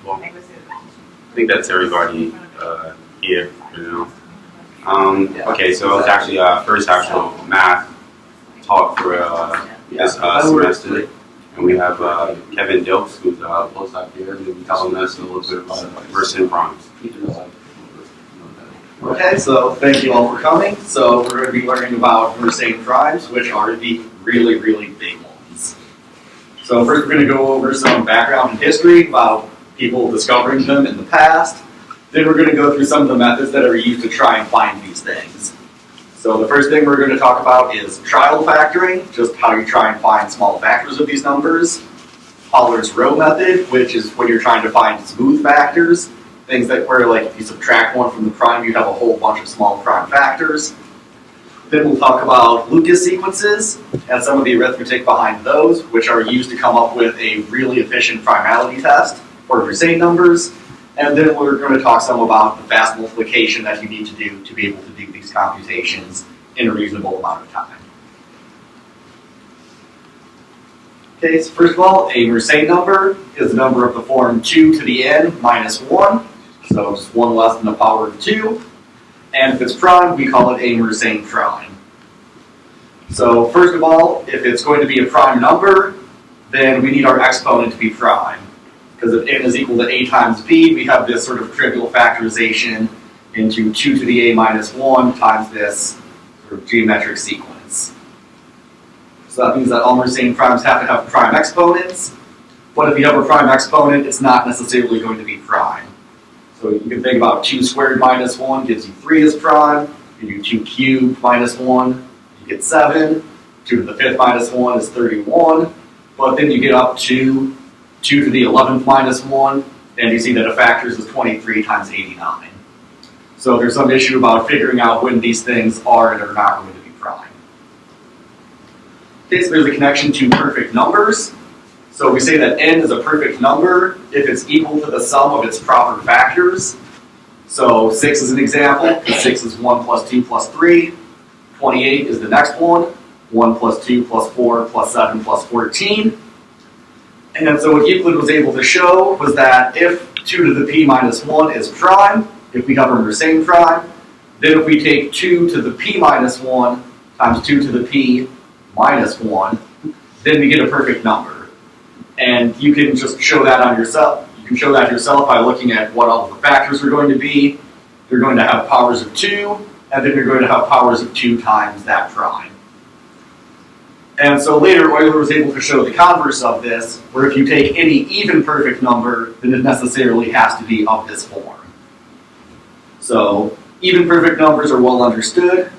Well, I think that's everybody here for now. Okay, so it's actually first actual math talk for this semester. And we have Kevin Dilks, who's a postdoc here, and he'll be telling us a little bit about Mersenne primes. Okay, so thank you all for coming. So we're going to be learning about Mersenne primes, which are the really, really big ones. So first we're going to go over some background and history about people discovering them in the past. Then we're going to go through some of the methods that are used to try and find these things. So the first thing we're going to talk about is trial factoring, just how you try and find small factors of these numbers. Euler's row method, which is when you're trying to find smooth factors. Things that where, like, if you subtract one from the prime, you have a whole bunch of small prime factors. Then we'll talk about Lucas sequences and some of the arithmetic behind those, which are used to come up with a really efficient primality test for Mersenne numbers. And then we're going to talk some about the fast multiplication that you need to do to be able to do these computations in a reasonable amount of time. Okay, so first of all, a Mersenne number is a number of the form 2 to the n minus 1. So it's 1 less than the power of 2. And if it's prime, we call it a Mersenne prime. So first of all, if it's going to be a prime number, then we need our exponent to be prime. Because if n is equal to a times b, we have this sort of trivial factorization into 2 to the a minus 1 times this sort of geometric sequence. So that means that all Mersenne primes have to have prime exponents. But if you have a prime exponent, it's not necessarily going to be prime. So you can think about 2 squared minus 1 gives you 3 as prime. You do 2 cubed minus 1, you get 7. 2 to the 5th minus 1 is 31. But then you get up to 2 to the 11th minus 1, and you see that a factors is 23 times 89. So there's some issue about figuring out when these things are and are not going to be prime. Okay, so there's a connection to perfect numbers. So we say that n is a perfect number if it's equal to the sum of its proper factors. So 6 is an example. 6 is 1 plus 2 plus 3. 28 is the next one. 1 plus 2 plus 4 plus 7 plus 14. And so what Euclid was able to show was that if 2 to the p minus 1 is prime, if we have a Mersenne prime, then if we take 2 to the p minus 1 times 2 to the p minus 1, then we get a perfect number. And you can just show that on yourself. You can show that yourself by looking at what all the factors are going to be. They're going to have powers of 2, and then you're going to have powers of 2 times that prime. And so later, Euler was able to show the converse of this, where if you take any even perfect number, then it necessarily has to be of this form. So even perfect numbers are well understood.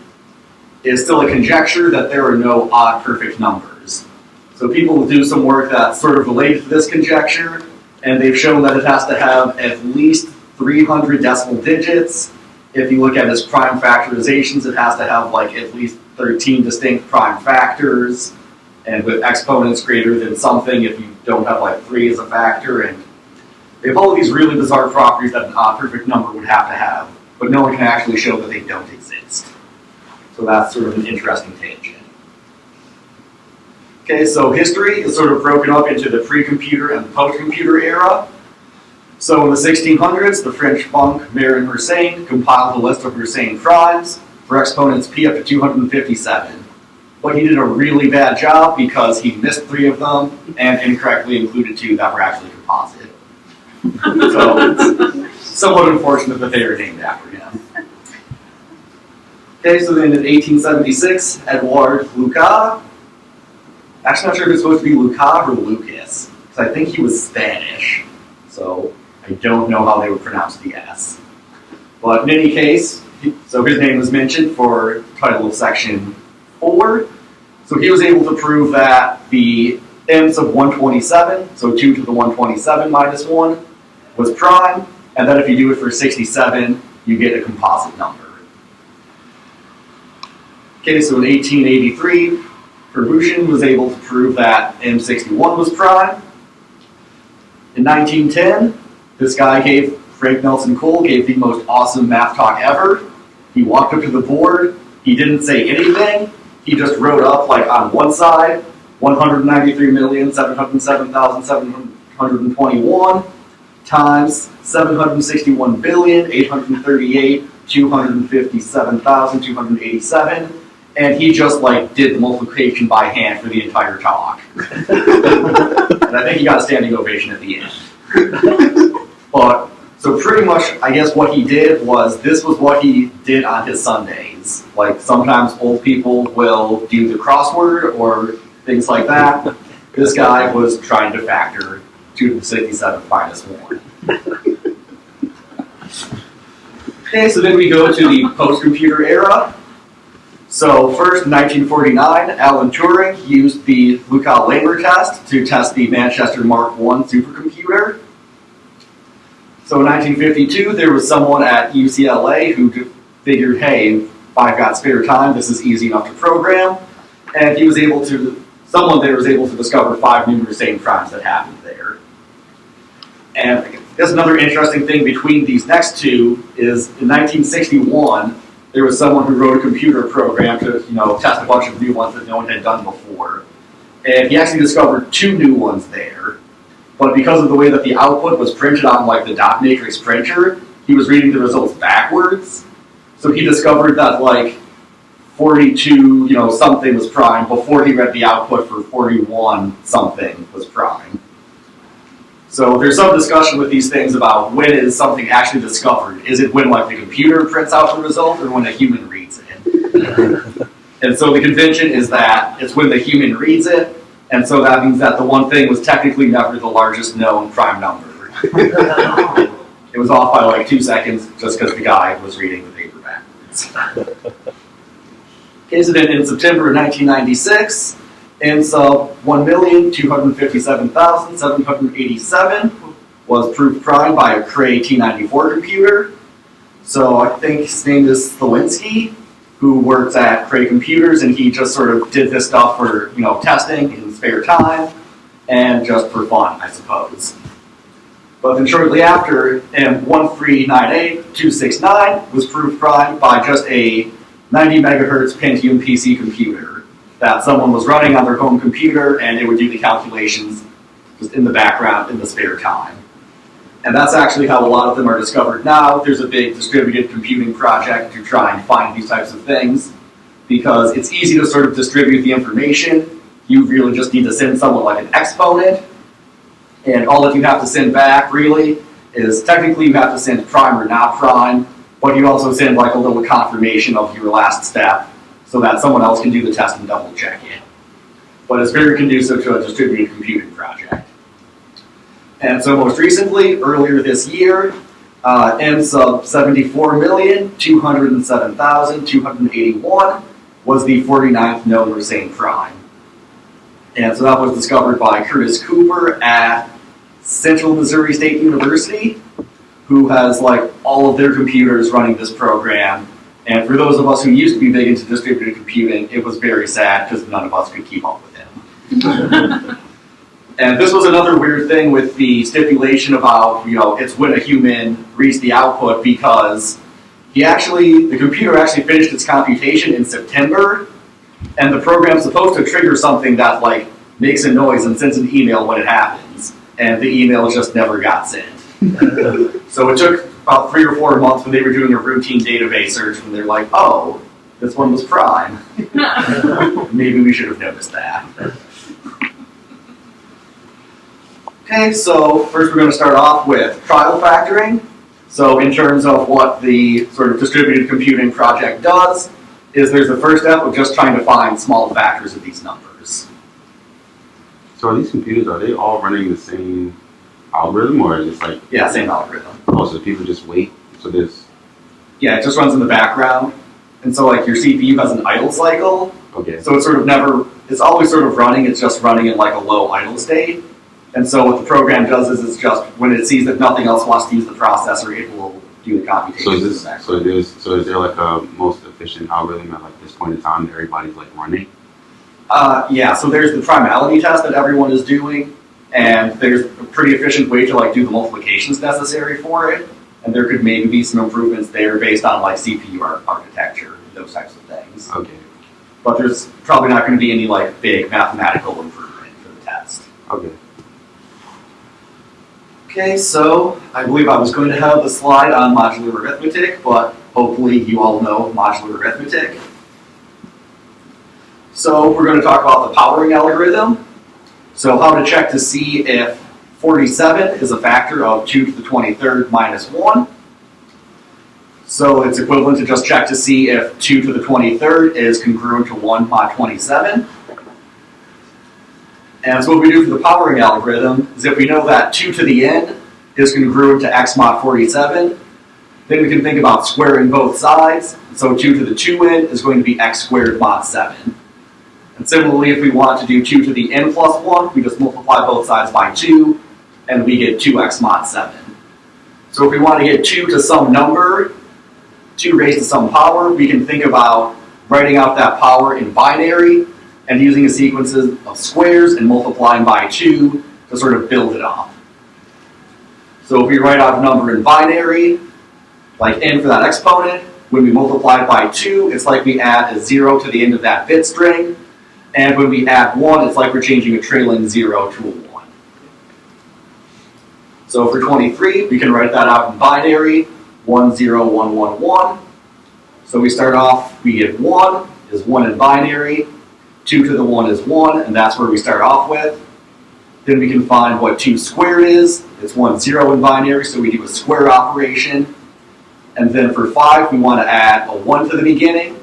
It is still a conjecture that there are no odd perfect numbers. So people will do some work that's sort of related to this conjecture, and they've shown that it has to have at least 300 decimal digits. If you look at its prime factorizations, it has to have like at least 13 distinct prime factors, and with exponents greater than something if you don't have like 3 as a factor, and they have all of these really bizarre properties that an odd perfect number would have to have, but no one can actually show that they don't exist. So that's sort of an interesting tangent. Okay, so history is sort of broken up into the pre-computer and the post-computer era. So in the 1600s, the French monk Mersenne compiled a list of Mersenne primes for exponents p up to 257. But he did a really bad job because he missed 3 of them and incorrectly included 2 that were actually composite. So it's somewhat unfortunate that they are named after him. Okay, so then in 1876, Edouard Lucas, actually not sure if it's supposed to be Lucas or Lucas, because I think he was Spanish, so I don't know how they would pronounce the S. But in any case, so his name was mentioned for title of section 4. So he was able to prove that the nth of 127, so 2 to the 127 minus 1, was prime, and that if you do it for 67, you get a composite number. Okay, so in 1883, Pervuchin was able to prove that M61 was prime. In 1910, this guy Frank Nelson Cole gave the most awesome math talk ever. He walked up to the board, he didn't say anything, he just wrote up, like on one side, 193,707,721, times 761,838,257,287, and he just like did the multiplication by hand for the entire talk. And I think he got a standing ovation at the end. But so pretty much, I guess what he did was this was what he did on his Sundays. Like sometimes old people will do the crossword or things like that. This guy was trying to factor 2 to the 67th minus 1. Okay, so then we go to the post-computer era. So first, in 1949, Alan Turing used the Lucal-Lamer test to test the Manchester Mark I supercomputer. So in 1952, there was someone at UCLA who figured, hey, if I've got spare time, this is easy enough to program. And someone there was able to discover 5 new Mersenne primes that happened there. And I guess another interesting thing between these next two is in 1961, there was someone who wrote a computer program to test a bunch of new ones that no one had done before. And he actually discovered 2 new ones there. But because of the way that the output was printed on like the dot matrix printer, he was reading the results backwards. So he discovered that like 42 something was prime before he read the output for 41 something was prime. So there's some discussion with these things about when is something actually discovered. Is it when like the computer prints out the result or when a human reads it? And so the convention is that it's when the human reads it, and so that means that the one thing was technically never the largest known prime number. It was off by like 2 seconds just because the guy was reading the paper backwards. Okay, so then in September of 1996, INSUB 1,257,787 was proved prime by a Cray T94 computer. So I think his name is Slawinski, who works at Cray Computers, and he just sort of did this stuff for testing in spare time and just for fun, I suppose. But then shortly after, M1398269 was proved prime by just a 90 megahertz Pentium PC computer that someone was running on their home computer, and it would do the calculations just in the background in the spare time. And that's actually how a lot of them are discovered now. There's a big distributed computing project to try and find these types of things, because it's easy to sort of distribute the information. You really just need to send someone like an exponent, and all that you have to send back really is technically you have to send prime or not prime, but you also send like a little confirmation of your last step so that someone else can do the test and double check it. But it's very conducive to a distributed computing project. And so most recently, earlier this year, INSUB 74,207,281 was the 49th known Mersenne prime. And so that was discovered by Curtis Cooper at Central Missouri State University, who has like all of their computers running this program. And for those of us who used to be big into distributed computing, it was very sad because none of us could keep up with him. And this was another weird thing with the stipulation about, it's when a human reads the output, because the computer actually finished its computation in September, and the program's supposed to trigger something that like makes a noise and sends an email when it happens, and the email just never got sent. So it took about 3 or 4 months when they were doing a routine database search, and they're like, oh, this one was prime. Maybe we should have noticed that. Okay, so first we're going to start off with trial factoring. So in terms of what the sort of distributed computing project does, is there's the first step of just trying to find small factors of these numbers. So are these computers, are they all running the same algorithm, or is it like... Yeah, same algorithm. Oh, so people just wait? So there's... Yeah, it just runs in the background. And so like your CPU has an idle cycle. Okay. So it's sort of it's always sort of running, it's just running in like a low idle state. And so what the program does is it's just, when it sees that nothing else wants to use the processor, it will do the computation. So is there like a most efficient algorithm at like this point in time that everybody's like running? Yeah, so there's the primality test that everyone is doing, and there's a pretty efficient way to like do the multiplications necessary for it, and there could maybe be some improvements there based on like CPU architecture, those types of things. Okay. But there's probably not going to be any like big mathematical improvement for the test. Okay. Okay, so I believe I was going to have a slide on modular arithmetic, but hopefully you all know modular arithmetic. So we're going to talk about the powering algorithm. So how to check to see if 47 is a factor of 2 to the 23rd minus 1. So it's equivalent to just check to see if 2 to the 23rd is congruent to 1 mod 27. And so what we do for the powering algorithm is if we know that 2 to the n is congruent to x mod 47, then we can think about squaring both sides. So 2 to the 2n is going to be x squared mod 7. And similarly, if we want to do 2 to the n plus 1, we just multiply both sides by 2, and we get 2x mod 7. So if we want to get 2 to some number, 2 raised to some power, we can think about writing out that power in binary and using a sequence of squares and multiplying by 2 to sort of build it up. So if we write out a number in binary, like n for that exponent, when we multiply it by 2, it's like we add a 0 to the end of that bit string. And when we add 1, it's like we're changing a trailing 0 to a 1. So for 23, we can write that out in binary, 1, 0, 1, 1, 1. So we start off, we get 1 is 1 in binary, 2 to the 1 is 1, and that's where we start off with. Then we can find what 2 squared is. It's 1, 0 in binary, so we do a square operation. And then for 5, we want to add a 1 to the beginning.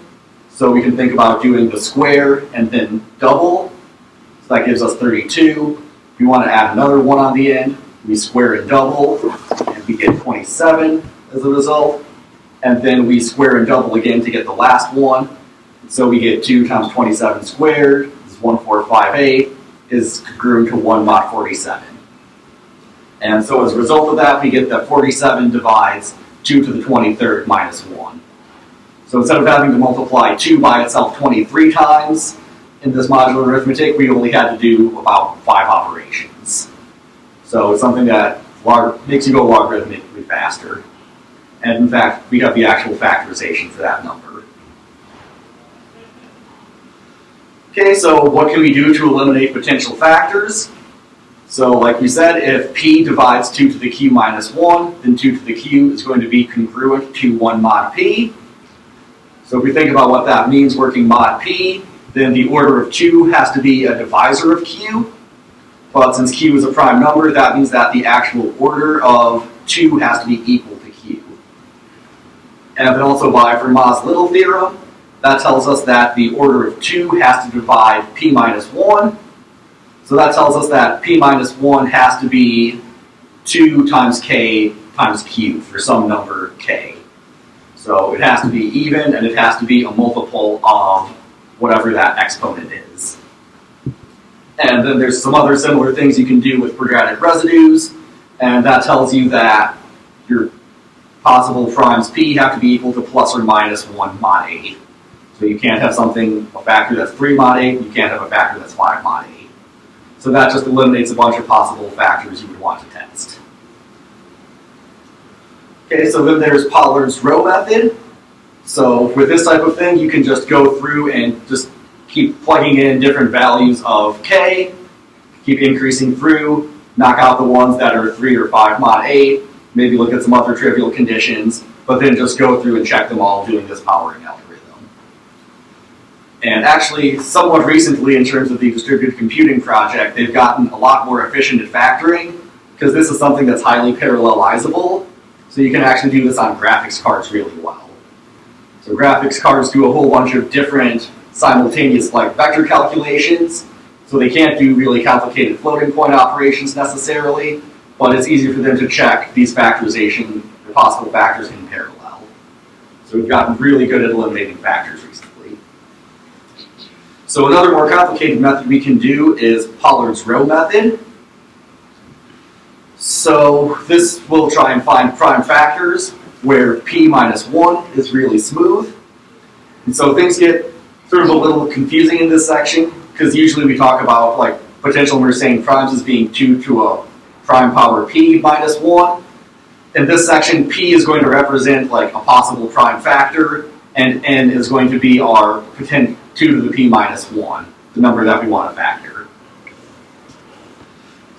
So we can think about doing the square and then double. So that gives us 32. If we want to add another 1 on the end, we square and double, and we get 27 as a result. And then we square and double again to get the last one. So we get 2 times 27 squared is 1458, is congruent to 1 mod 47. And so as a result of that, we get that 47 divides 2 to the 23rd minus 1. So instead of having to multiply 2 by itself 23 times in this modular arithmetic, we only had to do about 5 operations. So it's something that makes you go logarithmically faster. And in fact, we have the actual factorization for that number. Okay, so what can we do to eliminate potential factors? So like we said, if p divides 2 to the q minus 1, then 2 to the q is going to be congruent to 1 mod p. So if we think about what that means working mod p, then the order of 2 has to be a divisor of q. But since q is a prime number, that means that the actual order of 2 has to be equal to q. And then also by Fermat's little theorem, that tells us that the order of 2 has to divide p minus 1. So that tells us that p minus 1 has to be 2 times k times q for some number k. So it has to be even, and it has to be a multiple of whatever that exponent is. And then there's some other similar things you can do with quadratic residues, and that tells you that your possible primes p have to be equal to plus or minus 1 mod 8. So you can't have something, a factor that's 3 mod 8, you can't have a factor that's 5 mod 8. So that just eliminates a bunch of possible factors you would want to test. Okay, so then there's Pollard's row method. So with this type of thing, you can just go through and just keep plugging in different values of k, keep increasing through, knock out the ones that are 3 or 5 mod 8, maybe look at some other trivial conditions, but then just go through and check them all doing this powering algorithm. And actually, somewhat recently in terms of the distributed computing project, they've gotten a lot more efficient at factoring, because this is something that's highly parallelizable, so you can actually do this on graphics cards really well. So graphics cards do a whole bunch of different simultaneous vector calculations, so they can't do really complicated floating point operations necessarily, but it's easy for them to check these factorization, the possible factors in parallel. So we've gotten really good at eliminating factors recently. So another more complicated method we can do is Pollard's row method. So this will try and find prime factors where p minus 1 is really smooth. And so things get sort of a little confusing in this section, because usually we talk about potential Mersenne primes as being 2 to a prime power p minus 1. In this section, p is going to represent a possible prime factor, and n is going to be our 2 to the p minus 1, the number that we want to factor.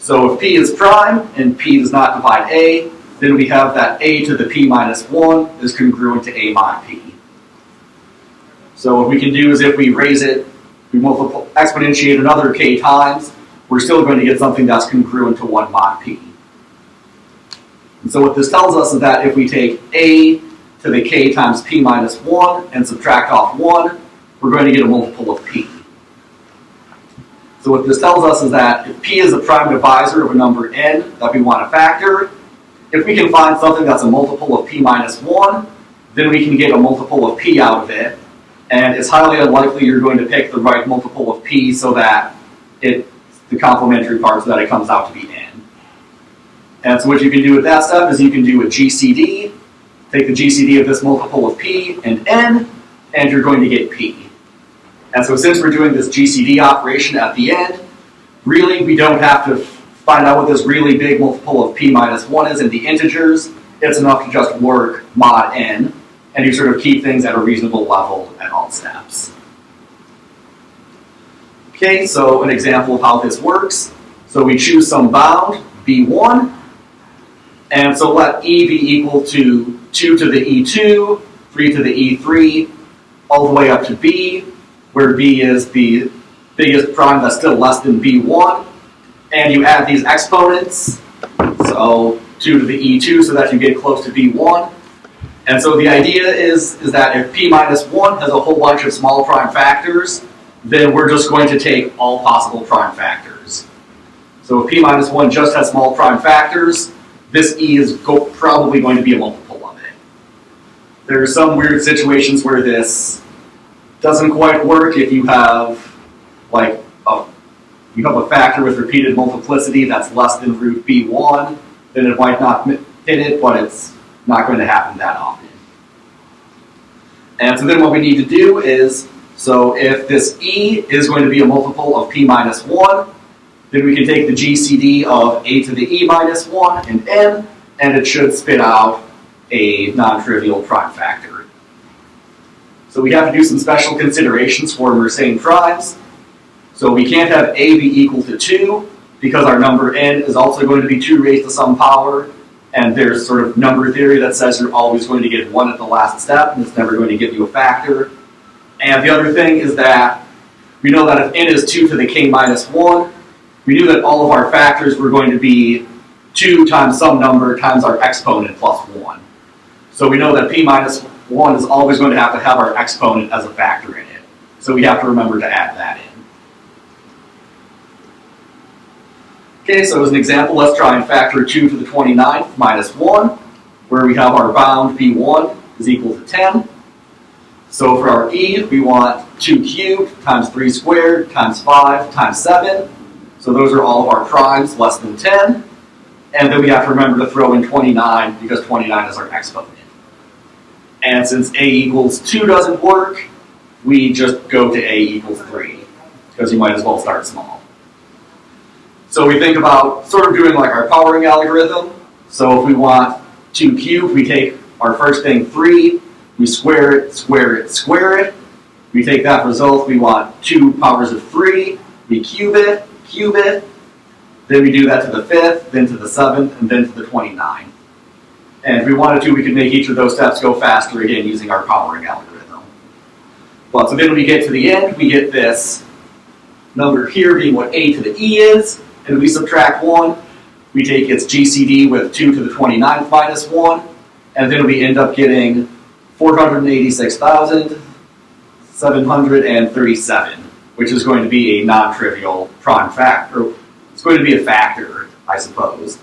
So if p is prime and p does not divide a, then we have that a to the p minus 1 is congruent to a mod p. So what we can do is if we raise it, we exponentiate another k times, we're still going to get something that's congruent to 1 mod p. And so what this tells us is that if we take a to the k times p minus 1 and subtract off 1, we're going to get a multiple of p. So what this tells us is that if p is a prime divisor of a number n that we want to factor, if we can find something that's a multiple of p minus 1, then we can get a multiple of p out of it. And it's highly unlikely you're going to pick the right multiple of p so that the complementary part so that it comes out to be n. And so what you can do with that step is you can do a GCD, take the GCD of this multiple of p and n, and you're going to get p. And so since we're doing this GCD operation at the end, really we don't have to find out what this really big multiple of p minus 1 is in the integers. It's enough to just work mod n, and you sort of keep things at a reasonable level at all steps. Okay, so an example of how this works. So we choose some bound, b1, and so let e be equal to 2 to the e2, 3 to the e3, all the way up to b, where b is the biggest prime that's still less than b1, and you add these exponents, so 2 to the e2 so that you get close to b1. And so the idea is that if p minus 1 has a whole bunch of small prime factors, then we're just going to take all possible prime factors. So if p minus 1 just has small prime factors, this e is probably going to be a multiple of it. There are some weird situations where this doesn't quite work. If you have a factor with repeated multiplicity that's less than root b1, then it might not hit it, but it's not going to happen that often. And so then what we need to do is, so if this e is going to be a multiple of p minus 1, then we can take the GCD of a to the e minus 1 and n, and it should spit out a non-trivial prime factor. So we have to do some special considerations for Mersenne primes. So we can't have a be equal to 2, because our number n is also going to be 2 raised to some power, and there's sort of number theory that says you're always going to get 1 at the last step, and it's never going to give you a factor. And the other thing is that we know that if n is 2 to the k minus 1, we knew that all of our factors were going to be 2 times some number times our exponent plus 1. So we know that p minus 1 is always going to have our exponent as a factor in it. So we have to remember to add that in. Okay, so as an example, let's try and factor 2 to the 29th minus 1, where we have our bound b1 is equal to 10. So for our e, we want 2 cubed times 3 squared times 5 times 7. So those are all of our primes less than 10. And then we have to remember to throw in 29 because 29 is our exponent. And since a equals 2 doesn't work, we just go to a equals 3, because you might as well start small. So we think about sort of doing like our powering algorithm. So if we want 2 cubed, we take our first thing 3, we square it, square it, square it. We take that result, we want 2 powers of 3, we cube it, then we do that to the 5th, then to the 7th, and then to the 29th. And if we wanted to, we could make each of those steps go faster again using our powering algorithm. But so then when we get to the end, we get this number here being what a to the e is, and we subtract 1, we take its GCD with 2 to the 29th minus 1, and then we end up getting 486,737, which is going to be a non-trivial prime factor. It's going to be a factor, I suppose.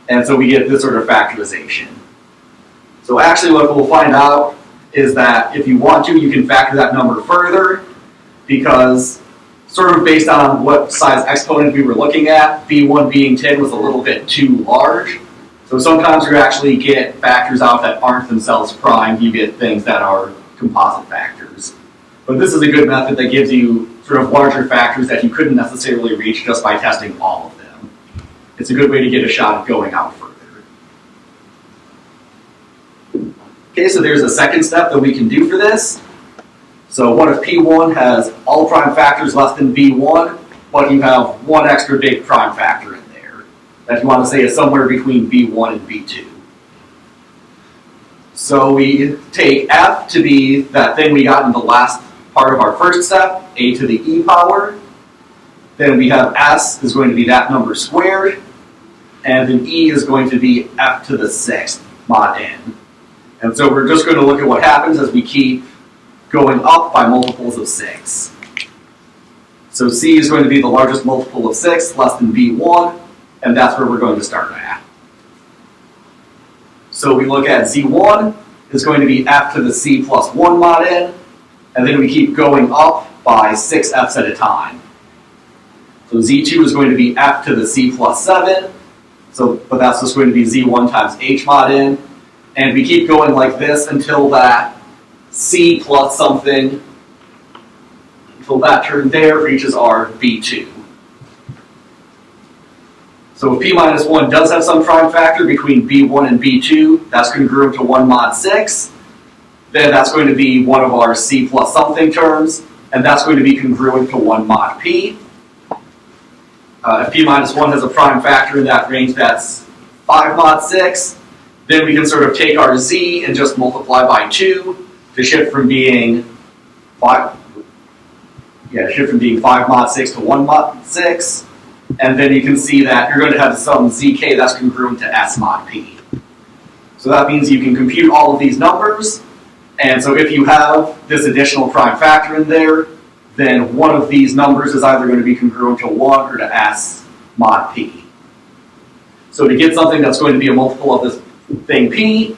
And so we get this sort of factorization. So actually what we'll find out is that if you want to, you can factor that number further, because sort of based on what size exponent we were looking at, b1 being 10 was a little bit too large. So sometimes you actually get factors out that aren't themselves prime. You get things that are composite factors. But this is a good method that gives you sort of larger factors that you couldn't necessarily reach just by testing all of them. It's a good way to get a shot at going out further. Okay, so there's a second step that we can do for this. So what if P1 has all prime factors less than B1, but you have one extra big prime factor in there? that you want to say is somewhere between B1 and B2. So we take F to be that thing we got in the last part of our first step, a to the e power. Then we have S is going to be that number squared. And then E is going to be F to the 6th mod n. And so we're just going to look at what happens as we keep going up by multiples of 6. So C is going to be the largest multiple of 6, less than B1, and that's where we're going to start at. So we look at Z1 is going to be F to the C plus 1 mod n, and then we keep going up by 6 F's at a time. So Z2 is going to be F to the C plus 7, but that's just going to be Z1 times H mod n, and we keep going like this until that C plus something, until that term there reaches our B2. So if P minus 1 does have some prime factor between B1 and B2, that's congruent to 1 mod 6, then that's going to be one of our C plus something terms, and that's going to be congruent to 1 mod P. If P minus 1 has a prime factor in that range that's 5 mod 6, then we can sort of take our Z and just multiply by 2 to shift from being 5 mod 6 to 1 mod 6. And then you can see that you're going to have some ZK that's congruent to S mod P. So that means you can compute all of these numbers. And so if you have this additional prime factor in there, then one of these numbers is either going to be congruent to 1 or to S mod P. So to get something that's going to be a multiple of this thing P,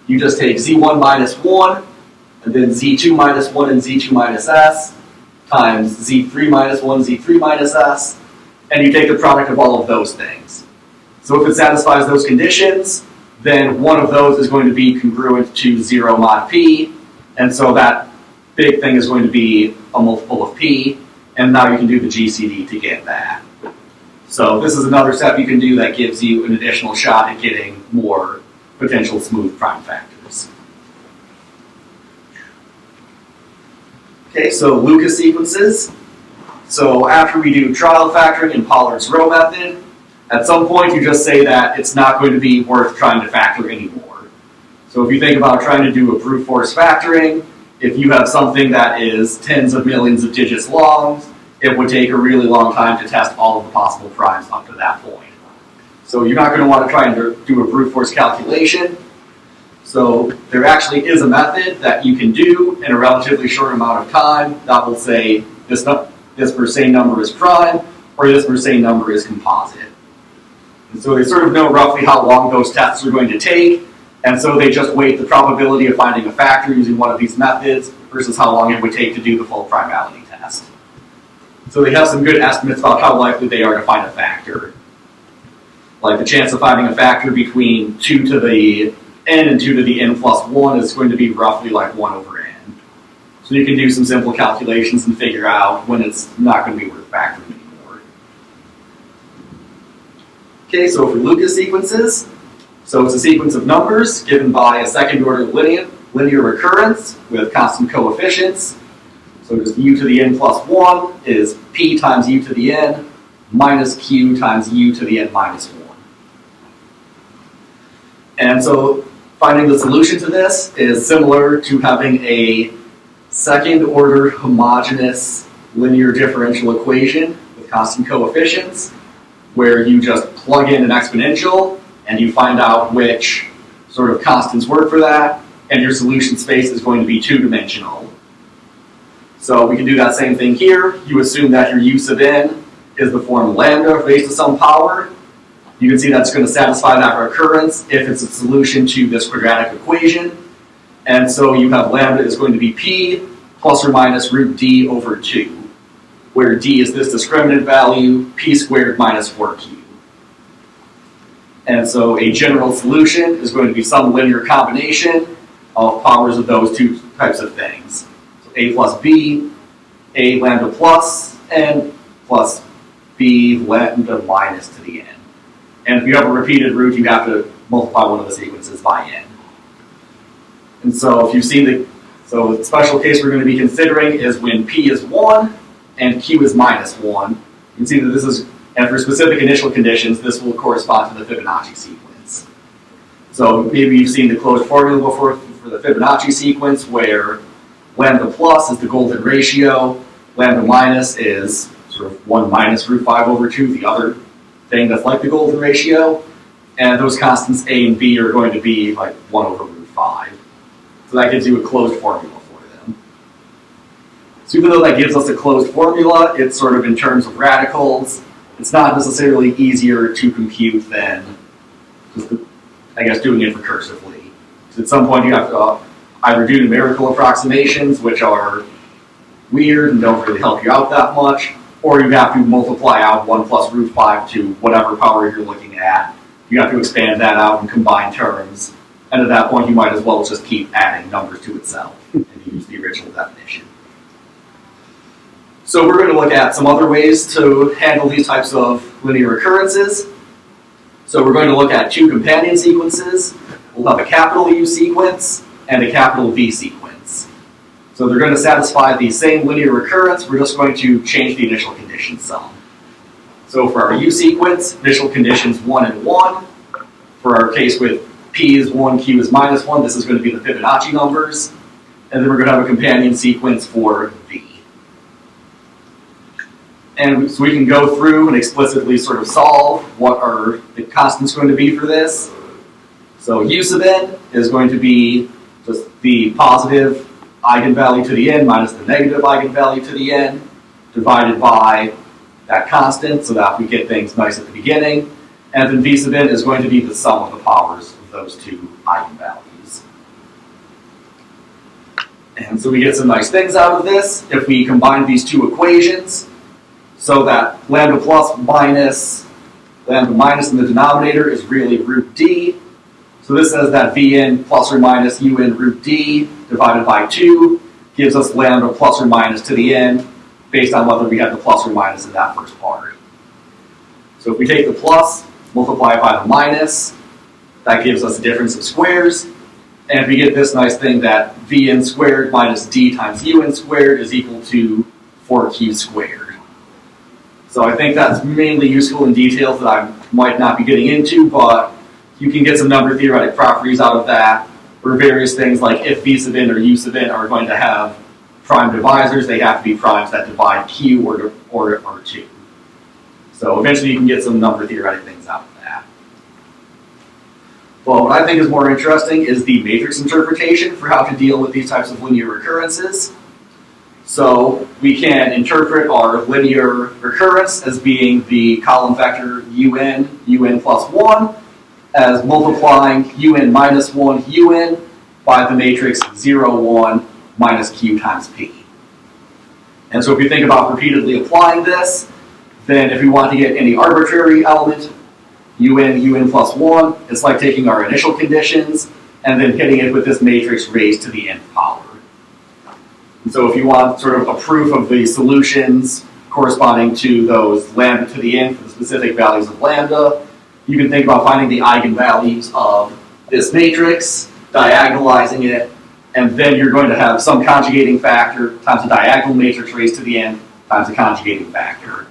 you just take Z1 minus 1, and then Z2 minus 1 and Z2 minus S, times Z3 minus 1, Z3 minus S, and you take the product of all of those things. So if it satisfies those conditions, then one of those is going to be congruent to 0 mod P, and so that big thing is going to be a multiple of P, and now you can do the GCD to get that. So this is another step you can do that gives you an additional shot at getting more potential smooth prime factors. Okay, so Lucas sequences. So after we do trial factoring in Pollard's row method, at some point you just say that it's not going to be worth trying to factor anymore. So if you think about trying to do a brute force factoring, if you have something that is tens of millions of digits long, it would take a really long time to test all of the possible primes up to that point. So you're not going to want to try and do a brute force calculation. So there actually is a method that you can do in a relatively short amount of time that will say this Mersenne number is prime or this Mersenne number is composite. And so they sort of know roughly how long those tests are going to take, and so they just weight the probability of finding a factor using one of these methods versus how long it would take to do the full primality test. So they have some good estimates about how likely they are to find a factor. Like the chance of finding a factor between 2 to the n and 2 to the n plus 1 is going to be roughly like 1 over n. So you can do some simple calculations and figure out when it's not going to be worth factoring anymore. Okay, so for Lucas sequences, so it's a sequence of numbers given by a second order linear recurrence with constant coefficients. So just u to the n plus 1 is p times u to the n minus q times u to the n minus 1. And so finding the solution to this is similar to having a second order homogeneous linear differential equation with constant coefficients, where you just plug in an exponential and you find out which sort of constants work for that, and your solution space is going to be two-dimensional. So we can do that same thing here. You assume that your u sub n is the form lambda raised to some power. You can see that's going to satisfy that recurrence if it's a solution to this quadratic equation. And so you have lambda is going to be p plus or minus root d over 2, where d is this discriminant value, p squared minus 4q. And so a general solution is going to be some linear combination of powers of those two types of things. So a plus b, a lambda plus n plus b lambda minus to the n. And if you have a repeated root, you have to multiply one of the sequences by n. And so if you've seen the special case we're going to be considering is when p is 1 and q is minus 1. You can see that this is And for specific initial conditions, this will correspond to the Fibonacci sequence. So maybe you've seen the closed formula before for the Fibonacci sequence, where lambda plus is the golden ratio, lambda minus is sort of 1 minus root 5 over 2, the other thing that's like the golden ratio. And those constants A and B are going to be like 1 over root 5. So that gives you a closed formula for them. So even though that gives us a closed formula, it's sort of in terms of radicals, it's not necessarily easier to compute than just, I guess, doing it recursively. Because at some point you have to either do numerical approximations, which are weird and don't really help you out that much, or you have to multiply out 1 plus root 5 to whatever power you're looking at. You have to expand that out and combine terms. And at that point, you might as well just keep adding numbers to itself and use the original definition. So we're going to look at some other ways to handle these types of linear occurrences. So we're going to look at two companion sequences. We'll have a capital U sequence and a capital V sequence. So they're going to satisfy the same linear recurrence. We're just going to change the initial condition sum. So for our U sequence, initial conditions 1 and 1. For our case with P is 1, Q is minus 1, this is going to be the Fibonacci numbers. And then we're going to have a companion sequence for V. And so we can go through and explicitly sort of solve what are the constants going to be for this. So U sub n is going to be just the positive eigenvalue to the n minus the negative eigenvalue to the n divided by that constant, so that we get things nice at the beginning. And then V sub n is going to be the sum of the powers of those two eigenvalues. And so we get some nice things out of this if we combine these two equations, so that lambda plus minus lambda minus in the denominator is really root d. So this says that Vn plus or minus Un root d divided by 2 gives us lambda plus or minus to the n, based on whether we have the plus or minus in that first part. So if we take the plus, multiply it by the minus, that gives us a difference of squares. And we get this nice thing that Vn squared minus d times Un squared is equal to 4q squared. So I think that's mainly useful in details that I might not be getting into, but you can get some number theoretic properties out of that, or various things like if V sub n or U sub n are going to have prime divisors, they have to be primes that divide Q or 2. So eventually you can get some number theoretic things out of that. Well, what I think is more interesting is the matrix interpretation for how to deal with these types of linear recurrences. So we can interpret our linear recurrence as being the column vector un plus 1, as multiplying un minus 1 un by the matrix 0, 1 minus q times p. And so if you think about repeatedly applying this, then if we want to get any arbitrary element, un plus 1, it's like taking our initial conditions and then hitting it with this matrix raised to the nth power. And so if you want sort of a proof of the solutions corresponding to those lambda to the n for the specific values of lambda, you can think about finding the eigenvalues of this matrix, diagonalizing it, and then you're going to have some conjugating factor times a diagonal matrix raised to the n times a conjugating factor.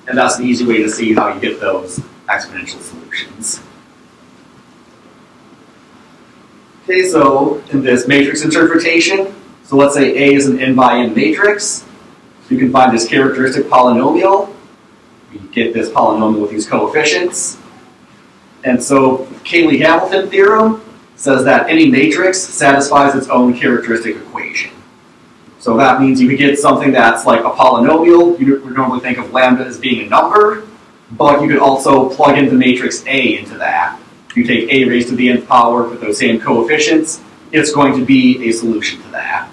And that's an easy way to see how you get those exponential solutions. Okay, so in this matrix interpretation, so let's say A is an n by n matrix. You can find this characteristic polynomial. We get this polynomial with these coefficients. And so Cayley-Hamilton theorem says that any matrix satisfies its own characteristic equation. So that means you could get something that's like a polynomial. You would normally think of lambda as being a number, but you could also plug in the matrix A into that. If you take A raised to the nth power with those same coefficients, it's going to be a solution to that.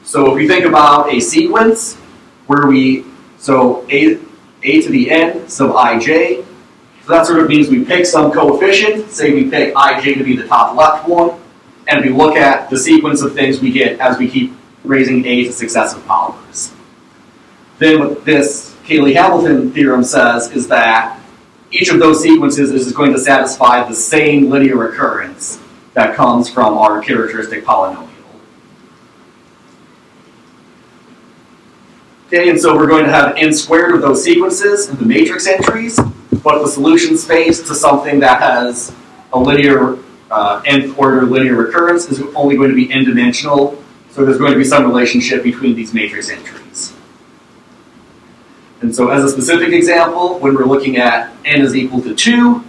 So if we think about a sequence where so A to the n sub ij, so that sort of means we pick some coefficient, say we pick ij to be the top left one, and we look at the sequence of things we get as we keep raising A to successive powers. Then what this Cayley-Hamilton theorem says is that each of those sequences is going to satisfy the same linear recurrence that comes from our characteristic polynomial. Okay, and so we're going to have n squared of those sequences in the matrix entries, but the solution space to something that has a linear nth order linear recurrence is only going to be n-dimensional, so there's going to be some relationship between these matrix entries. And so as a specific example, when we're looking at n is equal to 2,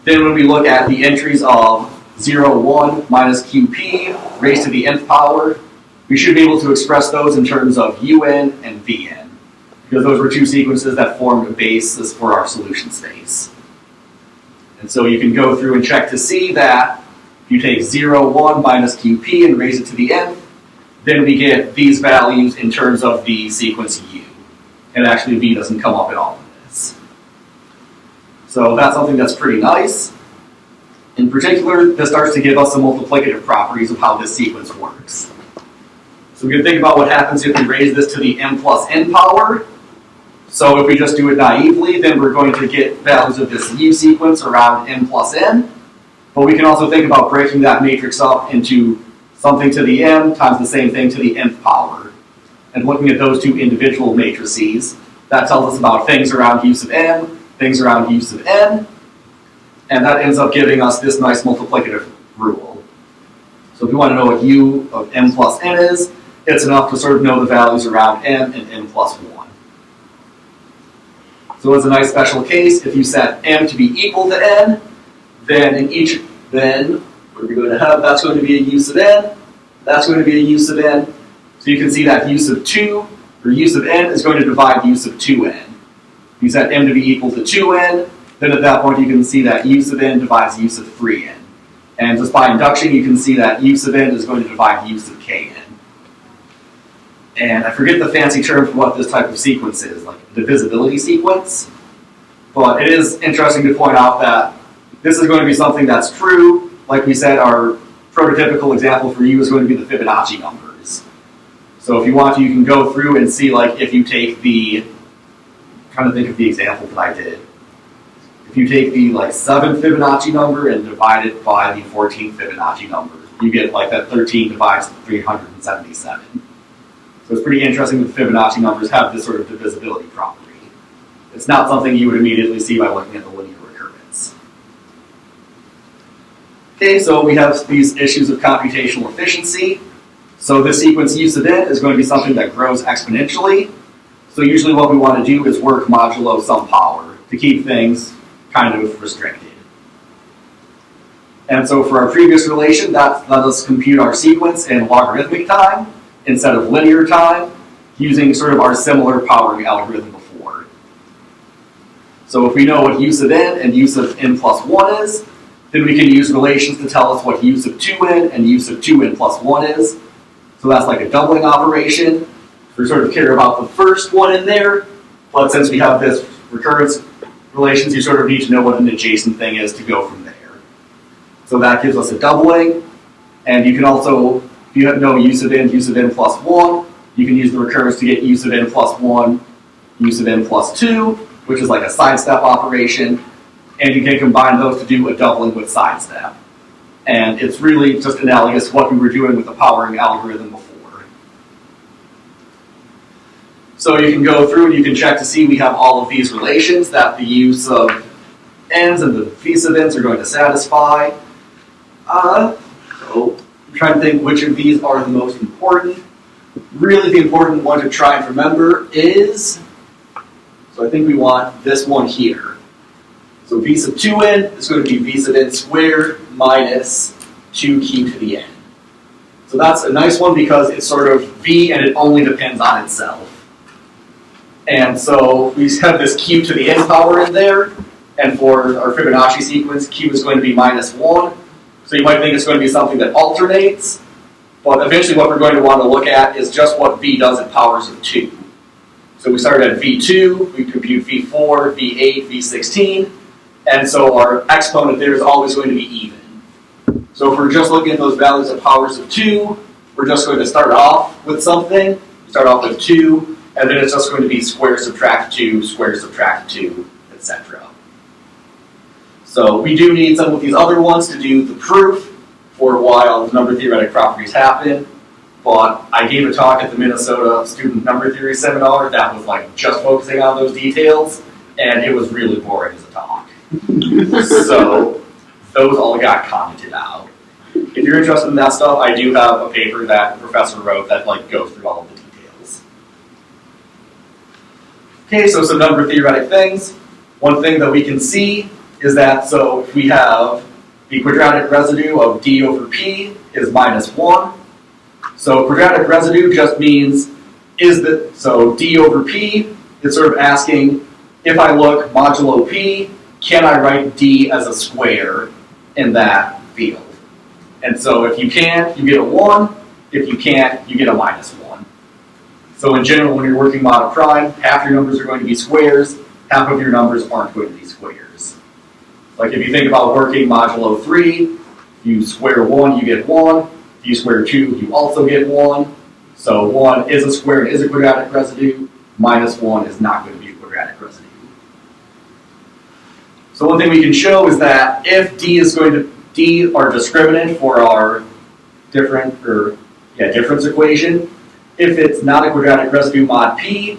then when we look at the entries of 0, 1 minus qp raised to the nth power, we should be able to express those in terms of un and vn, because those were two sequences that formed a basis for our solution space. And so you can go through and check to see that if you take 0, 1 minus qp and raise it to the nth, then we get these values in terms of the sequence u. And actually v doesn't come up at all in this. So that's something that's pretty nice. In particular, this starts to give us the multiplicative properties of how this sequence works. So we can think about what happens if we raise this to the m plus n power. So if we just do it naively, then we're going to get values of this u sequence around m plus n. But we can also think about breaking that matrix up into something to the m times the same thing to the nth power. And looking at those two individual matrices, that tells us about things around u sub m, things around u sub n, and that ends up giving us this nice multiplicative rule. So if we want to know what u of m plus n is, it's enough to sort of know the values around m and n plus 1. So as a nice special case, if you set m to be equal to n, then what are we going to have? That's going to be a u sub n, that's going to be a u sub n. So you can see that u sub 2, or u sub n, is going to divide u sub 2n. If you set m to be equal to 2n, then at that point you can see that u sub n divides u sub 3n. And just by induction, you can see that u sub n is going to divide u sub kn. And I forget the fancy term for what this type of sequence is, like a divisibility sequence. But it is interesting to point out that this is going to be something that's true. Like we said, our prototypical example for u is going to be the Fibonacci numbers. So if you want to, you can go through and see, like, if you take the, I'm trying to think of the example that I did. If you take the 7th Fibonacci number and divide it by the 14th Fibonacci number, you get like that 13 divides 377. So it's pretty interesting that the Fibonacci numbers have this sort of divisibility property. It's not something you would immediately see by looking at the linear recurrence. Okay, so we have these issues of computational efficiency. So this sequence u sub n is going to be something that grows exponentially. So usually what we want to do is work modulo some power to keep things kind of restricted. And so for our previous relation, that let us compute our sequence in logarithmic time instead of linear time, using sort of our similar powering algorithm before. So if we know what u sub n and u sub n plus 1 is, then we can use relations to tell us what u sub 2n and u sub 2n plus 1 is. So that's like a doubling operation. We sort of care about the first one in there, but since we have this recurrence relations, you sort of need to know what an adjacent thing is to go from there. So that gives us a doubling, and you can also, if you know u sub n plus 1, you can use the recurrence to get u sub n plus 1, u sub n plus 2, which is like a sidestep operation, and you can combine those to do a doubling with sidestep. And it's really just analogous to what we were doing with the powering algorithm before. So you can go through and you can check to see we have all of these relations that the u sub n's and the v sub n's are going to satisfy. So I'm trying to think which of these are the most important. Really the important one to try and remember is, so I think we want this one here. So v sub 2n is going to be v sub n squared minus 2q to the n. So that's a nice one because it's sort of v and it only depends on itself. And so we have this q to the n power in there, and for our Fibonacci sequence, q is going to be minus 1. So you might think it's going to be something that alternates, but eventually what we're going to want to look at is just what v does at powers of 2. So we started at v2, we compute v4, v8, v16, and so our exponent there is always going to be even. So if we're just looking at those values at powers of 2, we're just going to start off with something, start off with 2, and then it's just going to be square subtract 2, square subtract 2, etc. So we do need some of these other ones to do the proof for why all the number theoretic properties happen. but I gave a talk at the Minnesota Student Number Theory Seminar that was like just focusing on those details, and it was really boring as a talk. So those all got commented out. If you're interested in that stuff, I do have a paper that the professor wrote that like goes through all of the details. Okay, so some number theoretic things. One thing that we can see is that, so if we have the quadratic residue of d over p is -1. So quadratic residue just means, so d over p is sort of asking, if I look modulo p, can I write d as a square in that field? And so if you can, you get a 1. If you can't, you get a -1. So in general, when you're working mod prime, half your numbers are going to be squares, half of your numbers aren't going to be squares. Like if you think about working modulo 3, you square 1, you get 1. If you square 2, you also get 1. So 1 is a square and is a quadratic residue. -1 is not going to be a quadratic residue. So one thing we can show is that if d our discriminant for our difference equation, if it's not a quadratic residue mod p,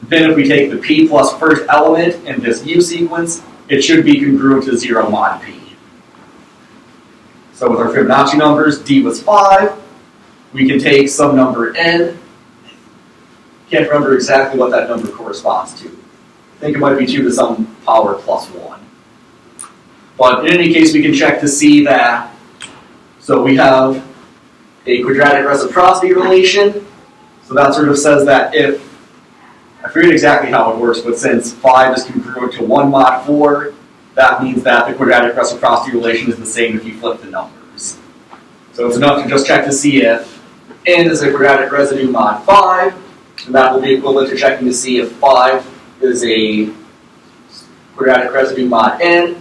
then if we take the p plus first element in this u sequence, it should be congruent to 0 mod p. So with our Fibonacci numbers, d was 5. We can take some number n. Can't remember exactly what that number corresponds to. I think it might be 2 to some power plus 1. But in any case, we can check to see that, so we have a quadratic reciprocity relation. So that sort of says that if, I forget exactly how it works, but since 5 is congruent to 1 mod 4, that means that the quadratic reciprocity relation is the same if you flip the numbers. So it's enough to just check to see if n is a quadratic residue mod 5, and that will be equivalent to checking to see if 5 is a quadratic residue mod n.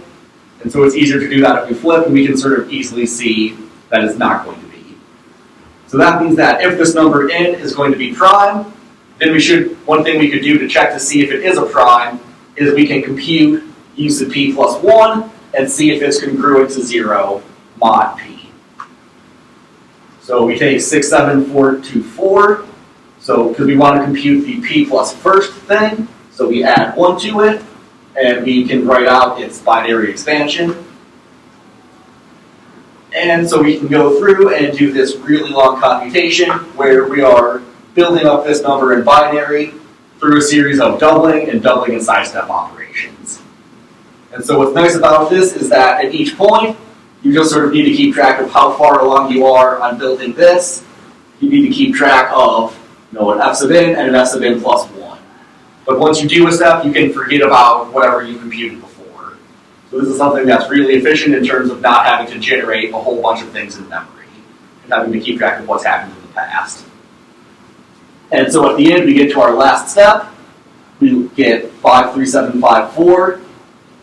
And so it's easier to do that if we flip, and we can sort of easily see that it's not going to be. So that means that if this number n is going to be prime, then one thing we could do to check to see if it is a prime is we can compute u sub p plus 1 and see if it's congruent to 0 mod p. So we take 6, 7, 4, 2, 4. So because we want to compute the p plus first thing, so we add 1 to it, and we can write out its binary expansion. And so we can go through and do this really long computation where we are building up this number in binary through a series of doubling and sidestep operations. And so what's nice about this is that at each point, you just sort of need to keep track of how far along you are on building this. You need to keep track of an f sub n and an f sub n plus 1. But once you do a step, you can forget about whatever you computed before. So this is something that's really efficient in terms of not having to generate a whole bunch of things in memory and having to keep track of what's happened in the past. And so at the end, we get to our last step. We get 5, 3, 7, 5, 4.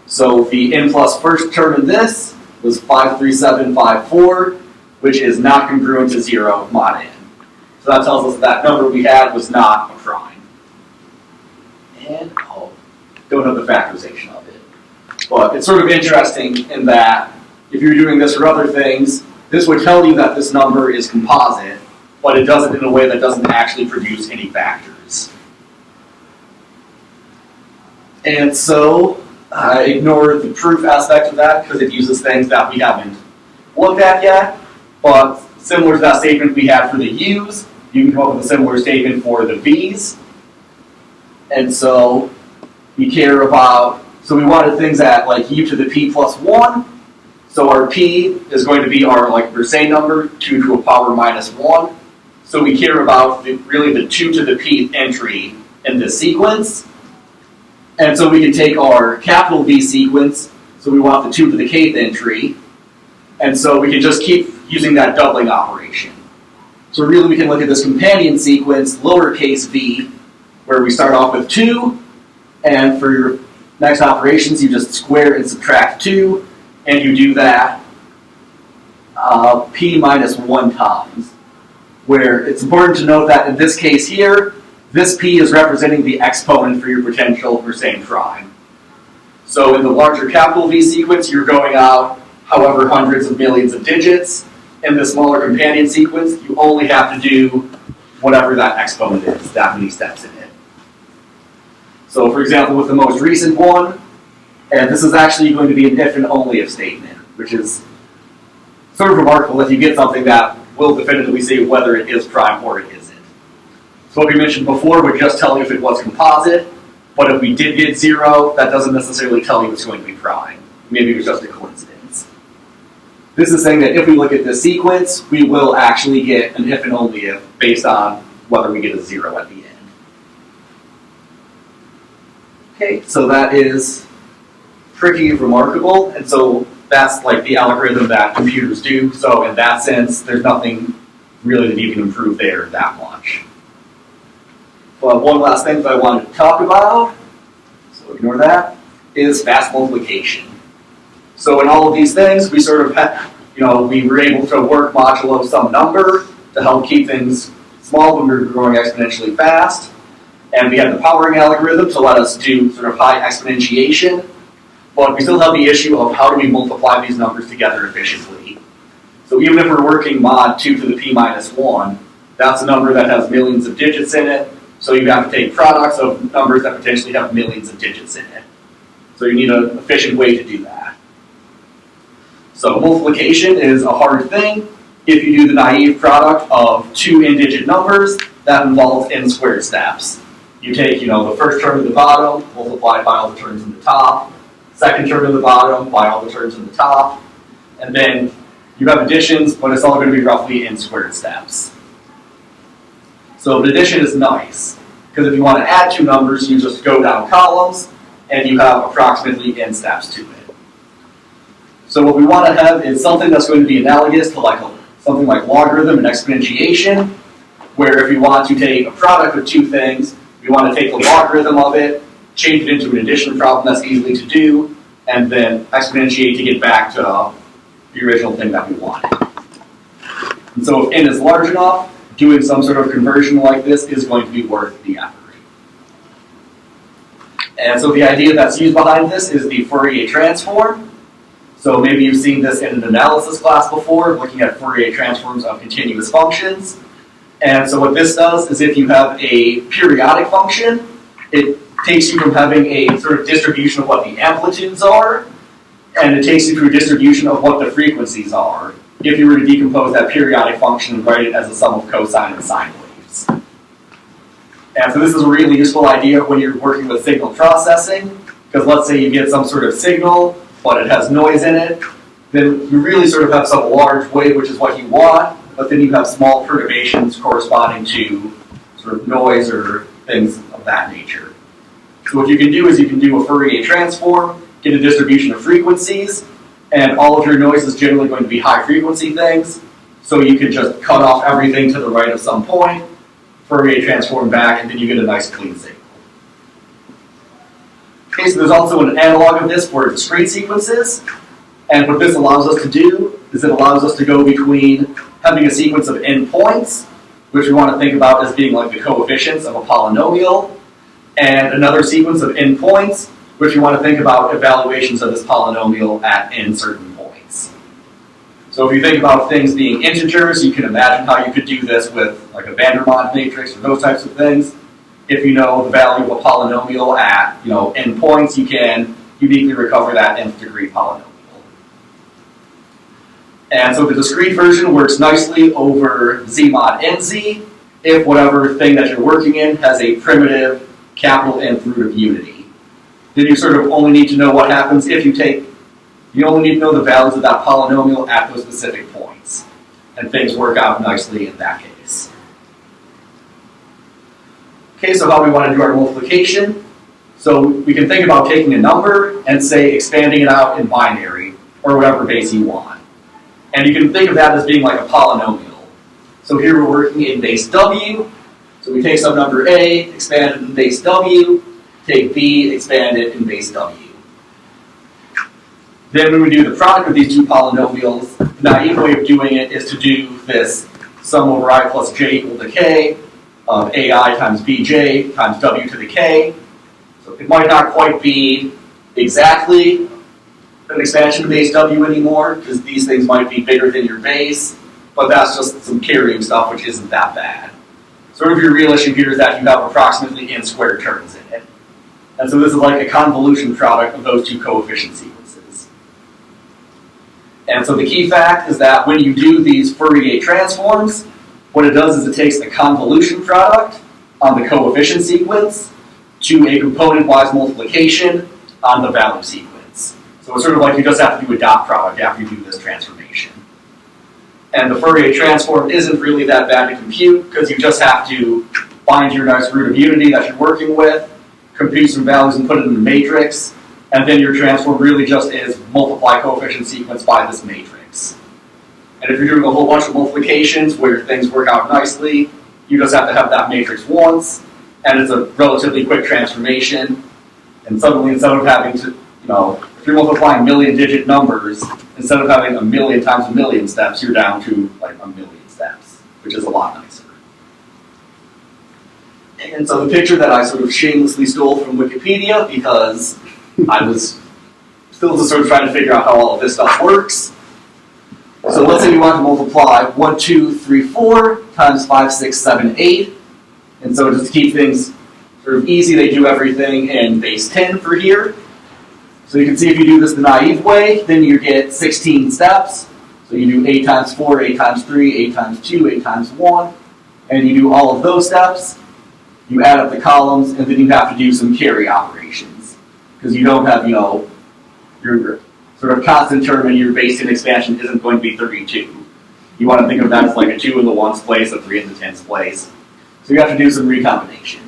So the n plus first term in this was 5, 3, 7, 5, 4, which is not congruent to 0 mod n. So that tells us that number we had was not a prime. And don't know the factorization of it. But it's sort of interesting in that if you're doing this for other things, this would tell you that this number is composite, but it does it in a way that doesn't actually produce any factors. And so I ignore the proof aspect of that because it uses things that we haven't looked at yet. But similar to that statement we had for the u's, you can come up with a similar statement for the v's. And so we care about, so we wanted things at like u to the p plus 1. So our p is going to be our like Mersenne number, 2 to a power minus 1. So we care about really the 2 to the p entry in this sequence. And so we can take our capital V sequence, so we want the 2 to the kth entry. And so we can just keep using that doubling operation. So really we can look at this companion sequence, lowercase v, where we start off with 2, and for your next operations, you just square and subtract 2, and you do that p minus 1 times. Where it's important to note that in this case here, this p is representing the exponent for your potential Mersenne prime. So in the larger capital V sequence, you're going out however hundreds of millions of digits, in the smaller companion sequence, you only have to do whatever that exponent is, that many steps in it. So for example, with the most recent one, and this is actually going to be an if and only if statement, which is sort of remarkable if you get something that will definitively say whether it is prime or it isn't. So what we mentioned before would just tell you if it was composite, but if we did get 0, that doesn't necessarily tell you it's going to be prime. Maybe it was just a coincidence. This is saying that if we look at this sequence, we will actually get an if and only if based on whether we get a 0 at the end. Okay, so that is pretty remarkable, and so that's like the algorithm that computers do. So in that sense, there's nothing really that you can improve there that much. But one last thing that I wanted to talk about, so ignore that, is fast multiplication. So in all of these things, we sort of had, we were able to work modulo some number to help keep things small when we were growing exponentially fast. And we had the powering algorithm to let us do sort of high exponentiation. But we still have the issue of how do we multiply these numbers together efficiently. So even if we're working mod 2 to the p minus 1, that's a number that has millions of digits in it. So you have to take products of numbers that potentially have millions of digits in it. So you need an efficient way to do that. So multiplication is a hard thing. If you do the naive product of 2 n-digit numbers, that involves n squared steps. You take, the first term at the bottom, multiply by all the terms in the top, second term at the bottom by all the terms in the top, and then you have additions, but it's all going to be roughly n squared steps. So an addition is nice, because if you want to add 2 numbers, you just go down columns, and you have approximately n steps to it. So what we want to have is something that's going to be analogous to something like logarithm and exponentiation, where if you want to take a product of 2 things, we want to take the logarithm of it, change it into an addition problem that's easy to do, and then exponentiate to get back to the original thing that we wanted. And so if n is large enough, doing some sort of conversion like this is going to be worth the effort. And so the idea that's used behind this is the Fourier transform. So maybe you've seen this in an analysis class before, looking at Fourier transforms of continuous functions. And so what this does is if you have a periodic function, it takes you from having a sort of distribution of what the amplitudes are, and it takes you to a distribution of what the frequencies are, if you were to decompose that periodic function and write it as a sum of cosine and sine waves. And so this is a really useful idea when you're working with signal processing, because let's say you get some sort of signal, but it has noise in it, then you really sort of have some large wave, which is what you want, but then you have small perturbations corresponding to sort of noise or things of that nature. So what you can do is you can do a Fourier transform, get a distribution of frequencies, and all of your noise is generally going to be high frequency things, so you can just cut off everything to the right of some point, Fourier transform back, and then you get a nice clean signal. Okay, so there's also an analog of this for discrete sequences, and what this allows us to do is it allows us to go between having a sequence of n points, which we want to think about as being like the coefficients of a polynomial, and another sequence of n points, which we want to think about evaluations of this polynomial at n certain points. So if you think about things being integers, you can imagine how you could do this with like a Vandermonde matrix or those types of things. If you know the value of a polynomial at n points, you can uniquely recover that nth degree polynomial. And so the discrete version works nicely over z mod nz if whatever thing that you're working in has a primitive capital Nth root of unity. Then you sort of only need to know what happens if you only need to know the values of that polynomial at those specific points. And things work out nicely in that case. Okay, so how we want to do our multiplication. So we can think about taking a number and say expanding it out in binary, or whatever base you want. And you can think of that as being like a polynomial. So here we're working in base w. So we take some number a, expand it in base w, take b, expand it in base w. Then when we do the product of these 2 polynomials, the naive way of doing it is to do this sum over I plus j equal to k of ai times bj times w to the k. So it might not quite be exactly an expansion of base w anymore, because these things might be bigger than your base, but that's just some carrying stuff, which isn't that bad. Sort of your real issue here is that you have approximately n squared terms in it. And so this is like a convolution product of those two coefficient sequences. And so the key fact is that when you do these Fourier transforms, what it does is it takes a convolution product on the coefficient sequence to a component-wise multiplication on the value sequence. So it's sort of like you just have to do a dot product after you do this transformation. And the Fourier transform isn't really that bad to compute because you just have to find your nice root of unity that you're working with, compute some values and put it in the matrix, and then your transform really just is multiply coefficient sequence by this matrix. And if you're doing a whole bunch of multiplications where things work out nicely, you just have to have that matrix once, and it's a relatively quick transformation. And suddenly, instead of having to, if you're multiplying million-digit numbers, instead of having a million times a million steps, you're down to like a million steps, which is a lot nicer. And so the picture that I sort of shamelessly stole from Wikipedia because I was still just sort of trying to figure out how all of this stuff works. So let's say you want to multiply 1, 2, 3, 4 times 5, 6, 7, 8. And so just to keep things sort of easy, they do everything in base 10 for here. So you can see if you do this the naive way, then you get 16 steps. So you do 8 times 4, 8 times 3, 8 times 2, 8 times 1. And you do all of those steps. You add up the columns, and then you have to do some carry operations. Because you don't have, your sort of constant term in your base 10 expansion isn't going to be 32. You want to think of that as like a 2 in the 1's place, a 3 in the 10's place. So you have to do some recombination.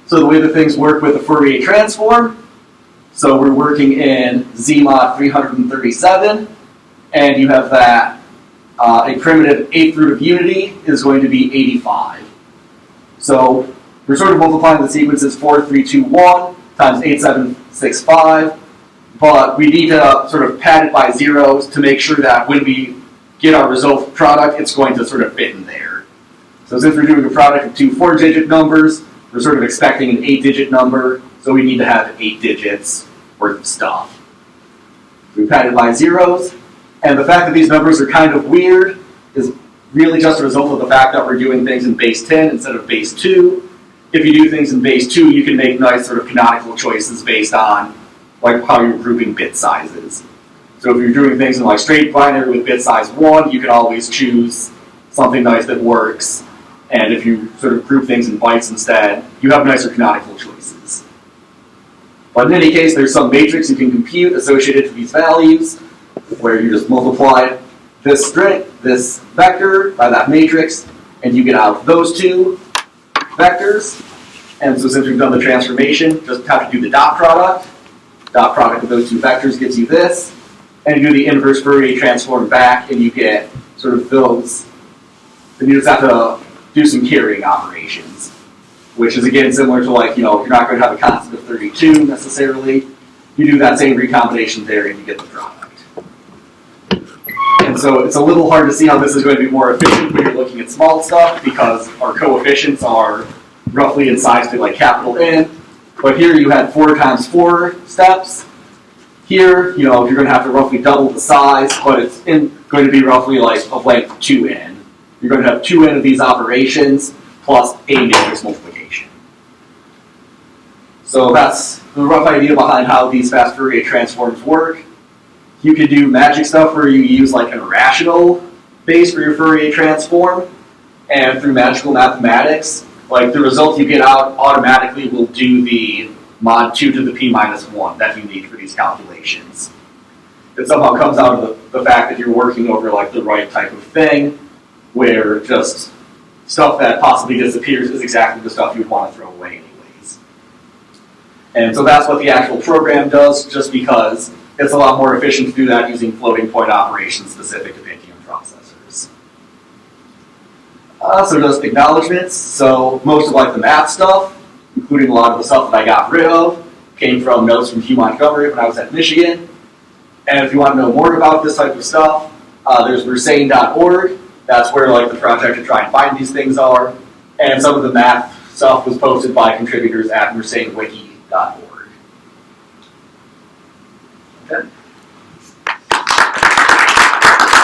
So the way that things work with the Fourier transform, so we're working in Z mod 337, and you have that a primitive eighth root of unity is going to be 85. So we're sort of multiplying the sequences 4, 3, 2, 1 times 8, 7, 6, 5, but we need to sort of pad it by zeros to make sure that when we get our result product, it's going to sort of fit in there. So since we're doing a product of two 4-digit numbers, we're sort of expecting an 8-digit number, so we need to have 8 digits worth of stuff. So we pad it by zeros, and the fact that these numbers are kind of weird is really just a result of the fact that we're doing things in base 10 instead of base 2. If you do things in base 2, you can make nice sort of canonical choices based on like how you're grouping bit sizes. So if you're doing things in like straight binary with bit size 1, you can always choose something nice that works. And if you sort of group things in bytes instead, you have nicer canonical choices. But in any case, there's some matrix you can compute associated to these values, where you just multiply this string, this vector by that matrix, and you get out those two vectors. And so since we've done the transformation, just have to do the dot product. Dot product of those two vectors gives you this. And you do the inverse Fourier transform back, and you get sort of those. Then you just have to do some carrying operations, which is again similar to like, you're not going to have a constant of 32 necessarily. You do that same recombination there, and you get the product. And so it's a little hard to see how this is going to be more efficient when you're looking at small stuff because our coefficients are roughly in size to like capital N. But here you had 4 times 4 steps. Here, you're going to have to roughly double the size, but it's going to be roughly like of length 2n. You're going to have 2n of these operations plus a matrix multiplication. So that's the rough idea behind how these fast Fourier transforms work. You could do magic stuff where you use like an irrational base for your Fourier transform, and through magical mathematics, like the result you get out automatically will do the mod 2 to the p minus 1 that you need for these calculations. It somehow comes out of the fact that you're working over like the right type of thing, where just stuff that possibly disappears is exactly the stuff you'd want to throw away anyways. And so that's what the actual program does, just because it's a lot more efficient to do that using floating point operations specific to Pentium processors. So just acknowledgements. So most of like the math stuff, including a lot of the stuff that I got rid of, came from notes from Hugh Montgomery when I was at Michigan. And if you want to know more about this type of stuff, there's Mersenne.org. That's where like the project to try and find these things are. And some of the math stuff was posted by contributors at mersennewiki.org. Okay.